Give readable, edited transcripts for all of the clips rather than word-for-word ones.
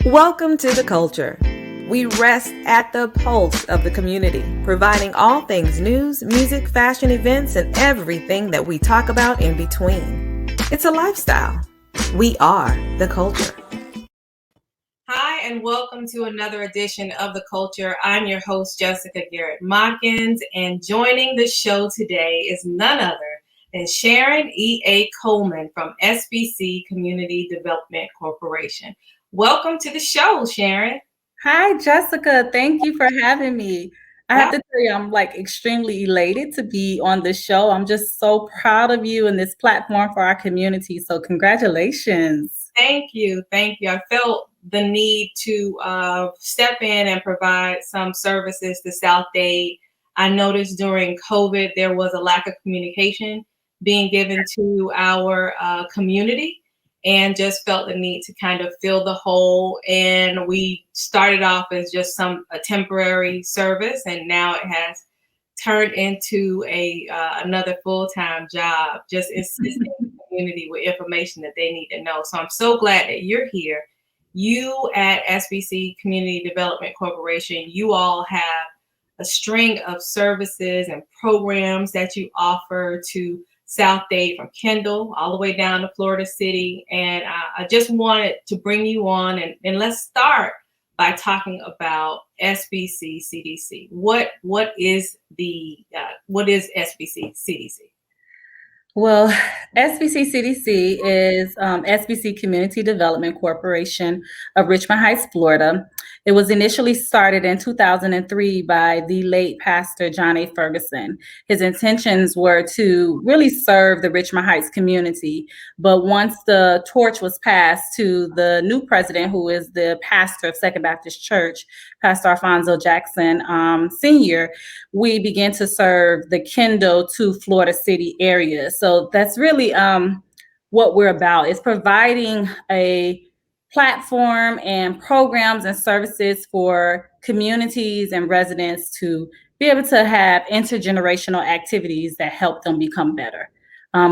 Welcome to The Culture. We rest at the pulse of the community, providing all things news, music, fashion, events, and everything that we talk about in between. It's a lifestyle. We are The Culture. Hi, and welcome to another edition of The Culture. I'm your host, Jessica Garrett Modkins, and joining the show today is none other than Sharon E.A. Coleman from SBC Community Development Corporation. Welcome to the show, Sharon. Hi, Jessica. Thank you for having me. I have to tell you, I'm extremely elated to be on the show. I'm just so proud of you and this platform for our community. So congratulations. Thank you. Thank you. I felt the need to step in and provide some services to South-Dade. I noticed during COVID, there was a lack of communication being given to our community, and just felt the need to kind of fill the hole. And we started off as just a temporary service, and now it has turned into another full-time job, just assisting the community with information that they need to know. So I'm so glad that you're here. You at SBC Community Development Corporation, you all have a string of services and programs that you offer to South-Dade, from Kendall all the way down to Florida City. And I just wanted to bring you on, and let's start by talking about SBCCDC. What is SBCCDC? Well, SBCCDC is SBC Community Development Corporation of Richmond Heights, Florida. It was initially started in 2003 by the late Pastor John A. Ferguson. His intentions were to really serve the Richmond Heights community, but once the torch was passed to the new president, who is the pastor of Second Baptist Church, Pastor Alfonso Jackson Sr., we began to serve the Kendall to Florida City area. So that's really what we're about, is providing a platform and programs and services for communities and residents to be able to have intergenerational activities that help them become better.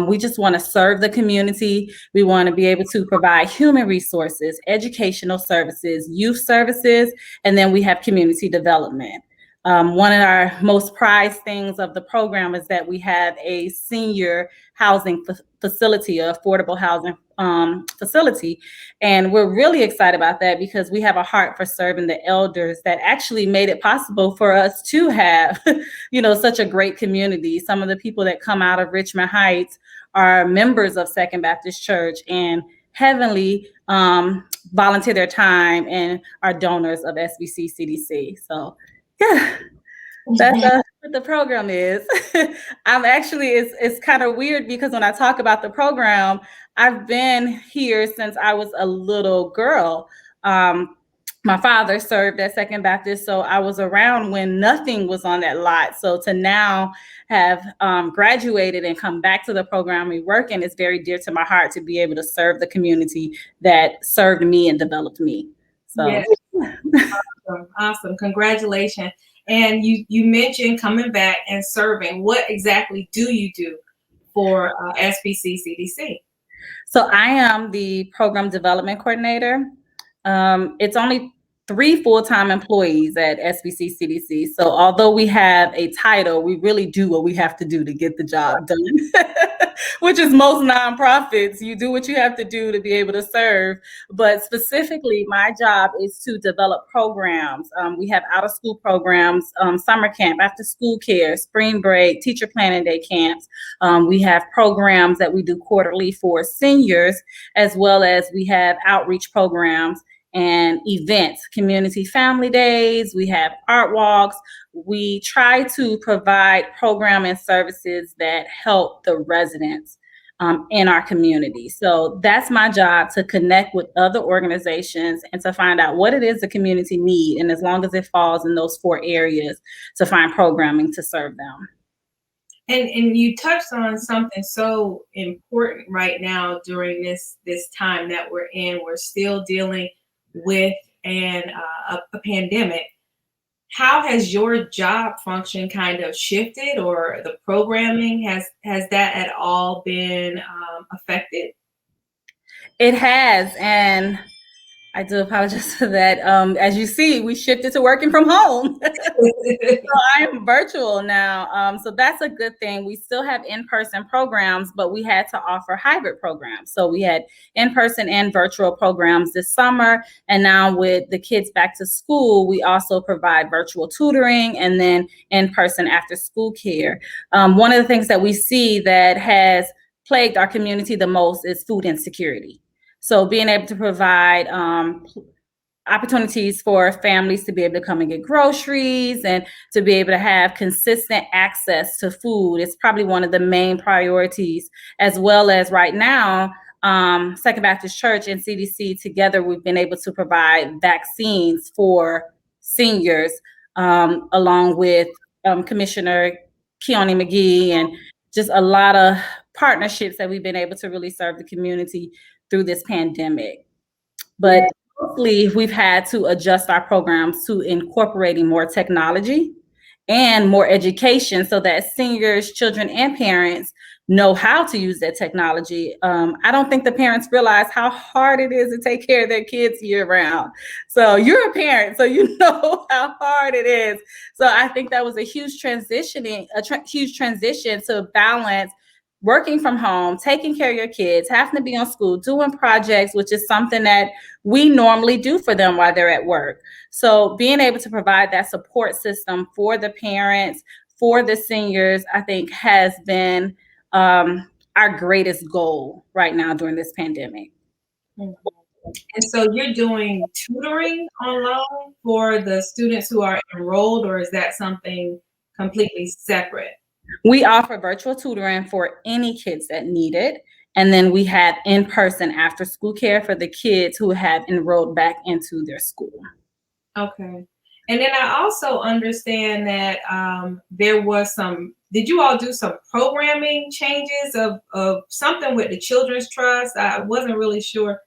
We just want to serve the community. We want to be able to provide human resources, educational services, youth services, and then we have community development. One of our most prized things of the program is that we have a senior housing facility, an affordable housing facility. And we're really excited about that because we have a heart for serving the elders that actually made it possible for us to have, such a great community. Some of the people that come out of Richmond Heights are members of Second Baptist Church and heavily volunteer their time and are donors of SBCCDC. So yeah, that's what the program is. It's kind of weird because when I talk about the program, I've been here since I was a little girl. My father served at Second Baptist, so I was around when nothing was on that lot. So to now have graduated and come back to the program we work in is very dear to my heart, to be able to serve the community that served me and developed me. So. Yes. Awesome. Congratulations. And you mentioned coming back and serving. What exactly do you do for SBCCDC? So I am the program development coordinator. It's only 3 full-time employees at SBCCDC. So although we have a title, we really do what we have to do to get the job done, which is most nonprofits. You do what you have to do to be able to serve. But specifically, my job is to develop programs. We have out-of-school programs, summer camp, after-school care, spring break, teacher planning day camps. We have programs that we do quarterly for seniors, as well as we have outreach programs and events, community family days. We have art walks. We try to provide program and services that help the residents in our community. So that's my job, to connect with other organizations and to find out what it is the community need. And as long as it falls in those 4 areas, to find programming to serve them. And you touched on something so important right now during this time that we're in. We're still dealing with a pandemic. How has your job function kind of shifted, or the programming, has that at all been affected? It has, and I do apologize for that. As you see, we shifted to working from home. I am virtual now. So that's a good thing. We still have in-person programs, but we had to offer hybrid programs. So we had in-person and virtual programs this summer. And now with the kids back to school, we also provide virtual tutoring and then in-person after school care. One of the things that we see that has plagued our community the most is food insecurity. So being able to provide opportunities for families to be able to come and get groceries and to be able to have consistent access to food is probably one of the main priorities, as well as right now, Second Baptist Church and CDC together, we've been able to provide vaccines for seniors, along with Commissioner Keone McGee, and just a lot of partnerships that we've been able to really serve the community through this pandemic. But mostly we've had to adjust our programs to incorporating more technology and more education so that seniors, children, and parents know how to use that technology. I don't think the parents realize how hard it is to take care of their kids year round. So you're a parent, so you know how hard it is. So I think that was a huge transition to balance working from home, taking care of your kids, having to be on school, doing projects, which is something that we normally do for them while they're at work. So being able to provide that support system for the parents, for the seniors, I think has been our greatest goal right now during this pandemic. And so you're doing tutoring online for the students who are enrolled, or is that something completely separate? We offer virtual tutoring for any kids that need it. And then we have in-person after school care for the kids who have enrolled back into their school. Okay. And then I also understand that there was did you all do some programming changes of something with the Children's Trust? I wasn't really sure.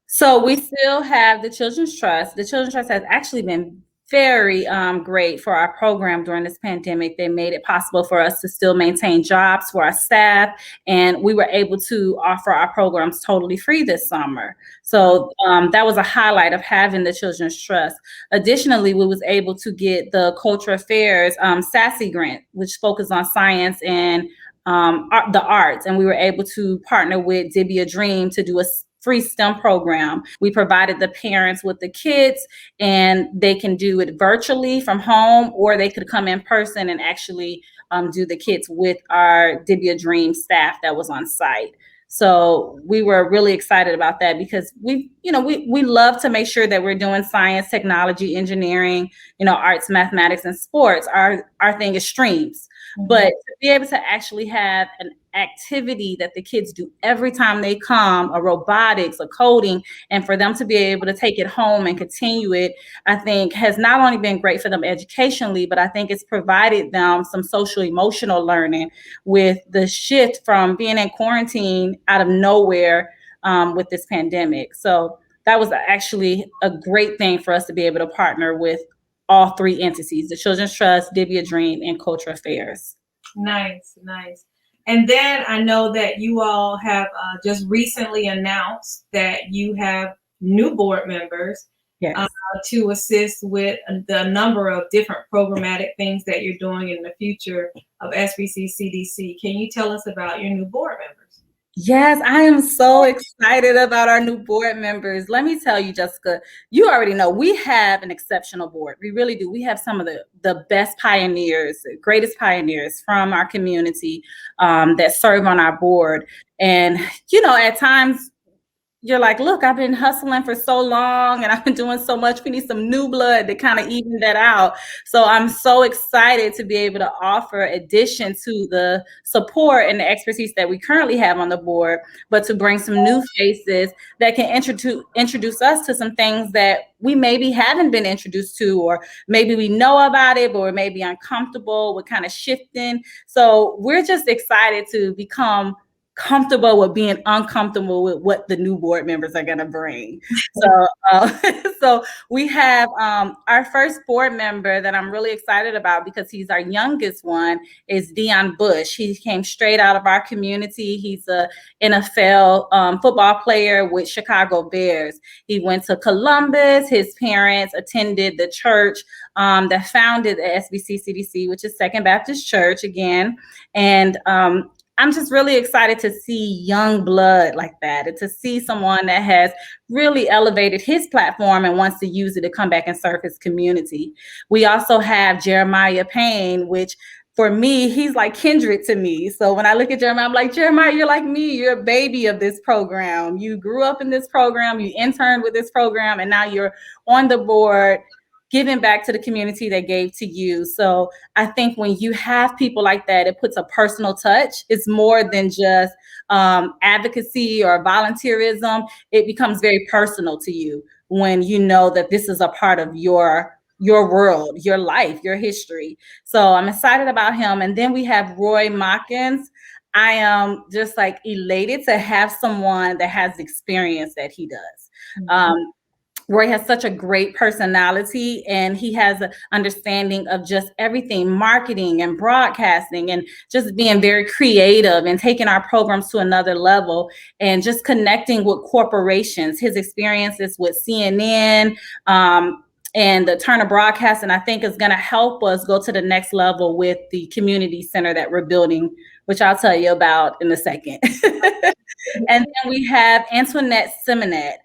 So we still have the Children's Trust. The Children's Trust has actually been very great for our program during this pandemic. They made it possible for us to still maintain jobs for our staff, and we were able to offer our programs totally free this summer. So that was a highlight of having the Children's Trust. Additionally, we was able to get the Cultural Affairs SASSY grant, which focused on science and the arts, and we were able to partner with Dibia Dream to do a free STEM program. We provided the parents with the kids, and they can do it virtually from home, or they could come in person and actually do the kids with our Dibia Dream staff that was on site. So we were really excited about that because we love to make sure that we're doing science, technology, engineering, arts, mathematics, and sports. Our thing is streams. But to be able to actually have an activity that the kids do every time they come, a robotics, a coding, and for them to be able to take it home and continue it, I think has not only been great for them educationally, but I think it's provided them some social emotional learning with the shift from being in quarantine out of nowhere with this pandemic. So that was actually a great thing for us to be able to partner with all three entities: the Children's Trust, Dibia Dream, and Cultural Affairs. Nice. And then I know that you all have just recently announced that you have new board members. Yes. To assist with the number of different programmatic things that you're doing in the future of SBCCDC. Can you tell us about your new board members? Yes, I am so excited about our new board members. Let me tell you, Jessica, you already know we have an exceptional board. We really do. We have some of the best pioneers, the greatest pioneers from our community that serve on our board. And, at times, you're like, look, I've been hustling for so long and I've been doing so much. We need some new blood to kind of even that out. So I'm so excited to be able to offer addition to the support and the expertise that we currently have on the board, but to bring some new faces that can introduce us to some things that we maybe haven't been introduced to, or maybe we know about it, but we're maybe uncomfortable with kind of shifting. So we're just excited to become comfortable with being uncomfortable with what the new board members are going to bring. So, so we have our first board member that I'm really excited about because he's our youngest one is Dion Bush. He came straight out of our community. He's a NFL football player with Chicago Bears. He went to Columbus. His parents attended the church that founded the SBCCDC, which is Second Baptist Church again. And I'm just really excited to see young blood like that and to see someone that has really elevated his platform and wants to use it to come back and serve his community. We also have Jeremiah Payne, which for me, he's like kindred to me. So when I look at Jeremiah, I'm like, Jeremiah, you're like me. You're a baby of this program. You grew up in this program. You interned with this program, and now you're on the board giving back to the community that gave to you. So I think when you have people like that, it puts a personal touch. It's more than just advocacy or volunteerism. It becomes very personal to you when you know that this is a part of your world, your life, your history. So I'm excited about him. And then we have Roy Modkins. I am just like elated to have someone that has the experience that he does. Roy has such a great personality, and he has an understanding of just everything, marketing and broadcasting, and just being very creative and taking our programs to another level and just connecting with corporations. His experiences with CNN and the Turner Broadcasting, I think, is going to help us go to the next level with the community center that we're building, which I'll tell you about in a second. And then we have Antoinette Simonette.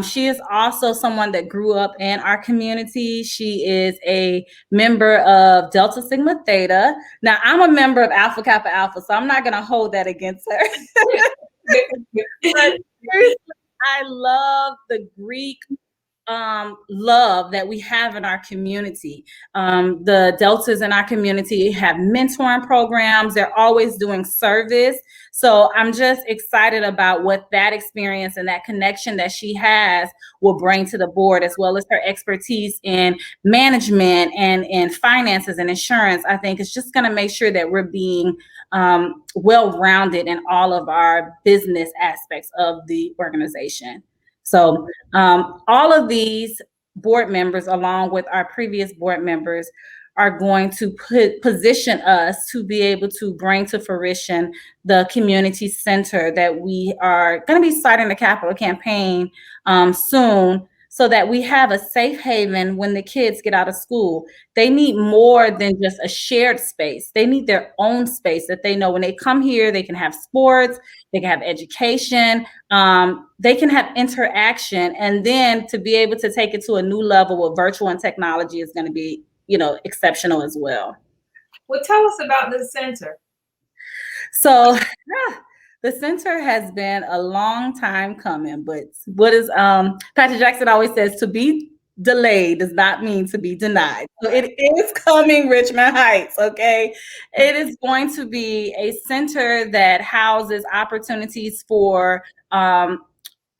She is also someone that grew up in our community. She is a member of Delta Sigma Theta. Now, I'm a member of Alpha Kappa Alpha, so I'm not going to hold that against her. But seriously, I love the Greek love that we have in our community. The Deltas in our community have mentoring programs. They're always doing service. So I'm just excited about what that experience and that connection that she has will bring to the board, as well as her expertise in management and in finances and insurance. I think it's just going to make sure that we're being well-rounded in all of our business aspects of the organization. So all of these board members, along with our previous board members, are going to position us to be able to bring to fruition the community center that we are going to be starting the capital campaign soon, so that we have a safe haven when the kids get out of school. They need more than just a shared space. They need their own space that they know when they come here, they can have sports, they can have education, they can have interaction. And then to be able to take it to a new level with virtual and technology is going to be, exceptional as well. Well, tell us about the center. So the center has been a long time coming, but what is Patrick Jackson always says, to be delayed does not mean to be denied. So it is coming, Richmond Heights, okay? It is going to be a center that houses opportunities for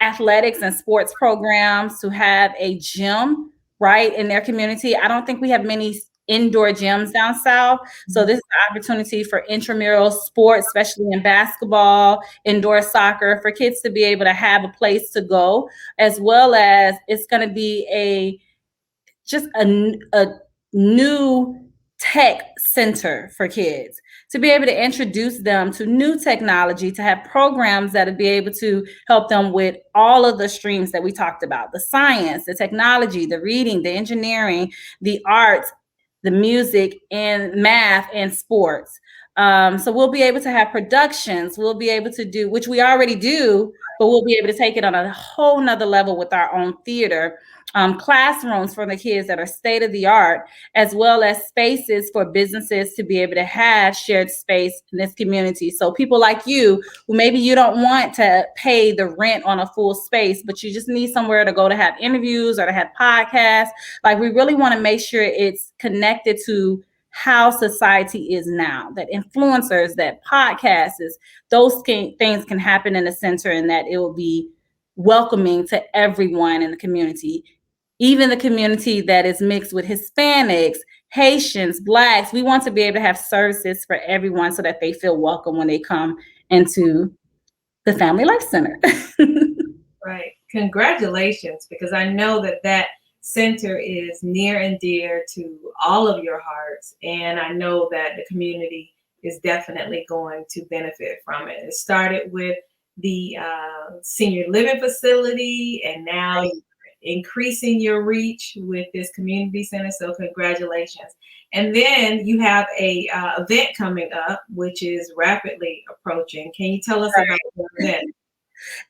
athletics and sports programs, to have a gym, right, in their community. I don't think we have many indoor gyms down south. So this is an opportunity for intramural sports, especially in basketball, indoor soccer, for kids to be able to have a place to go, as well as it's going to be a new tech center for kids, to be able to introduce them to new technology, to have programs that will be able to help them with all of the streams that we talked about: the science, the technology, the reading, the engineering, the arts, the music, and math, and sports. So we'll be able to have productions. We'll be able to do, which we already do, but we'll be able to take it on a whole nother level with our own theater. Classrooms for the kids that are state of the art, as well as spaces for businesses to be able to have shared space in this community. So people like you, who maybe you don't want to pay the rent on a full space, but you just need somewhere to go to have interviews or to have podcasts. Like, we really want to make sure it's connected to how society is now, that influencers, that podcasts, those things can happen in the center, and that it will be welcoming to everyone in the community, even the community that is mixed with Hispanics, Haitians, Blacks. We want to be able to have services for everyone so that they feel welcome when they come into the Family Life Center. Right. Congratulations, because I know that that center is near and dear to all of your hearts. And I know that the community is definitely going to benefit from it. It started with the senior living facility, and now you're increasing your reach with this community center. So congratulations. And then you have a event coming up, which is rapidly approaching. Can you tell us about the event?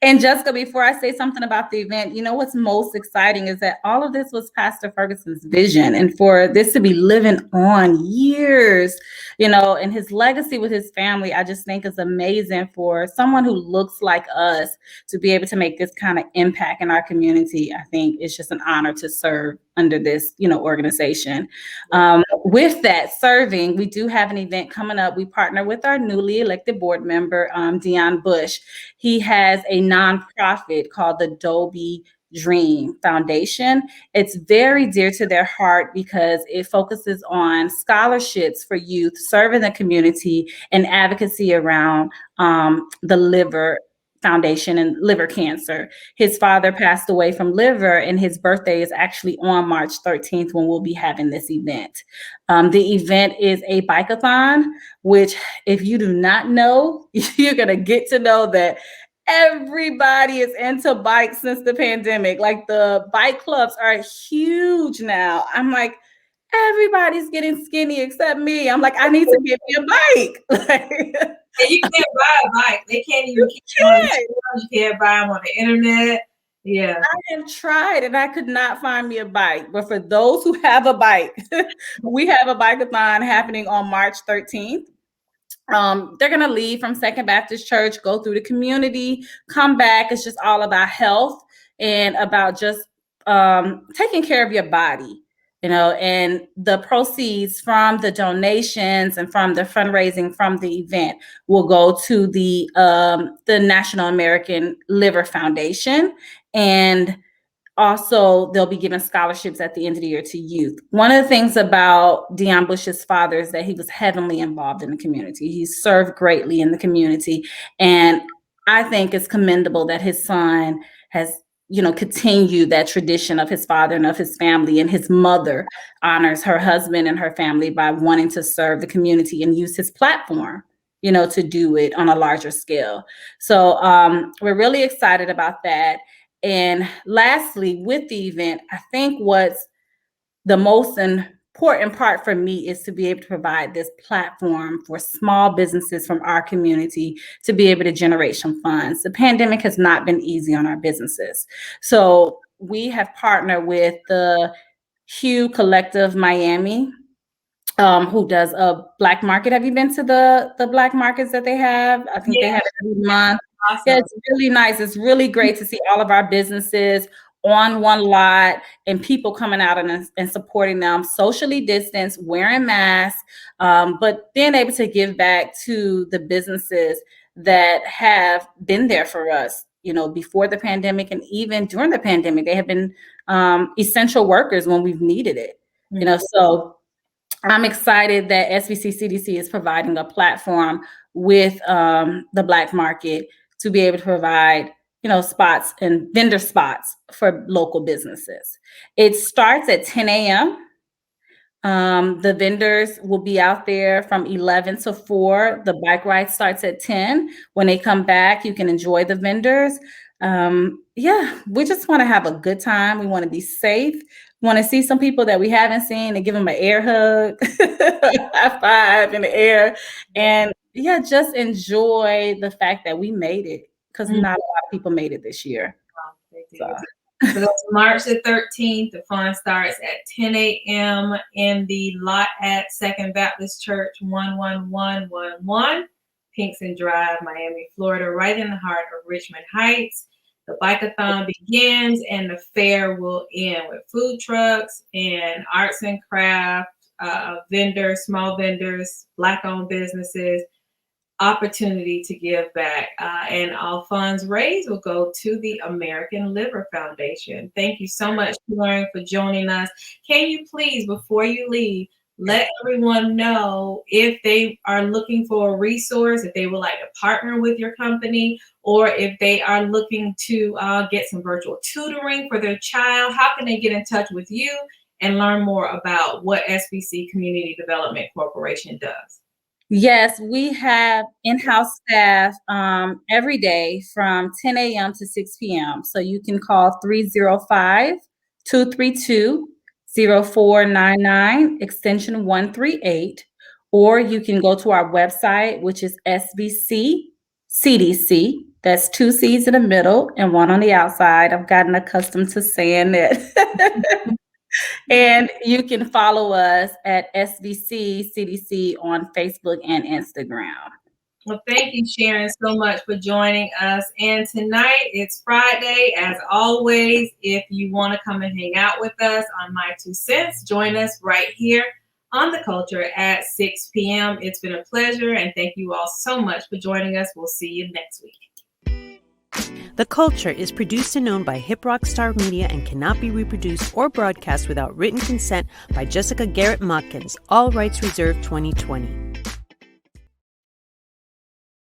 And Jessica, before I say something about the event, you know what's most exciting is that all of this was Pastor Ferguson's vision, and for this to be living on years, you know, and his legacy with his family, I just think is amazing for someone who looks like us to be able to make this kind of impact in our community. I think it's just an honor to serve under this, you know, organization. With that serving, we do have an event coming up. We partner with our newly elected board member, Dion Bush. He has a nonprofit called the Dolby Dream Foundation. It's very dear to their heart because it focuses on scholarships for youth, serving the community, and advocacy around the liver foundation and liver cancer. His father passed away from liver, and his birthday is actually on March 13th when we'll be having this event. The event is a bike-a-thon, which if you do not know, you're going to get to know that everybody is into bikes since the pandemic. Like the bike clubs are huge now. I'm like, everybody's getting skinny except me. I'm like, I need to get me a bike. And you can't buy a bike. They can't even keep them on the shelves. You can't buy them on the internet. Yeah. I have tried and I could not find me a bike. But for those who have a bike, we have a bike-a-thon happening on March 13th. They're going to leave from Second Baptist Church, go through the community, come back. It's just all about health and about just taking care of your body, you know, and the proceeds from the donations and from the fundraising from the event will go to the National American Liver Foundation. And also, they'll be giving scholarships at the end of the year to youth. One of the things about Dion Bush's father is that he was heavily involved in the community. He served greatly in the community. And I think it's commendable that his son has, you know, continued that tradition of his father and of his family. And his mother honors her husband and her family by wanting to serve the community and use his platform, you know, to do it on a larger scale. So we're really excited about that. And lastly, with the event, I think what's the most important part for me is to be able to provide this platform for small businesses from our community to be able to generate some funds. The pandemic has not been easy on our businesses. So we have partnered with the Hue Collective Miami, who does a black market. Have you been to the black markets that they have? I think they have it every month. Awesome. Yeah, it's really nice. It's really great to see all of our businesses on one lot and people coming out and supporting them, socially distanced, wearing masks, but being able to give back to the businesses that have been there for us, you know, before the pandemic and even during the pandemic. They have been essential workers when we've needed it, you know, so I'm excited that SBCCDC is providing a platform with the Black market to be able to provide, you know, spots and vendor spots for local businesses. It starts at 10 a.m. The vendors will be out there from 11 to 4. The bike ride starts at 10. When they come back, you can enjoy the vendors. Yeah, we just want to have a good time. We want to be safe. We want to see some people that we haven't seen and give them an air hug, high five in the air. And yeah, just enjoy the fact that we made it, because not a lot of people made it this year. So that's March the 13th. The fun starts at 10 a.m. in the lot at Second Baptist Church, 11111 Pinkston Drive, Miami, Florida, right in the heart of Richmond Heights. The bike-a-thon begins and the fair will end with food trucks and arts and crafts, vendors, small vendors, Black-owned businesses, opportunity to give back, and all funds raised will go to the American Liver Foundation. Thank you so much, Sharon, for joining us. Can you please, before you leave, Let everyone know if they are looking for a resource, if they would like to partner with your company, or if they are looking to get some virtual tutoring for their child. How can they get in touch with you and learn more about what SBC Community Development Corporation does? Yes, we have in-house staff every day from 10 a.m. to 6 p.m. So you can call 305-232-0499, extension 138, or you can go to our website, which is SBCCDC. That's two C's in the middle and one on the outside. I've gotten accustomed to saying that. And you can follow us at SBC CDC on Facebook and Instagram. Well, thank you, Sharon, so much for joining us. And tonight, it's Friday. As always, if you want to come and hang out with us on My Two Cents, join us right here on The Culture at 6 p.m. It's been a pleasure, and thank you all so much for joining us. We'll see you next week. The Culture is produced and owned by Hip Rock Star Media and cannot be reproduced or broadcast without written consent by Jessica Garrett Modkins. All rights reserved 2020.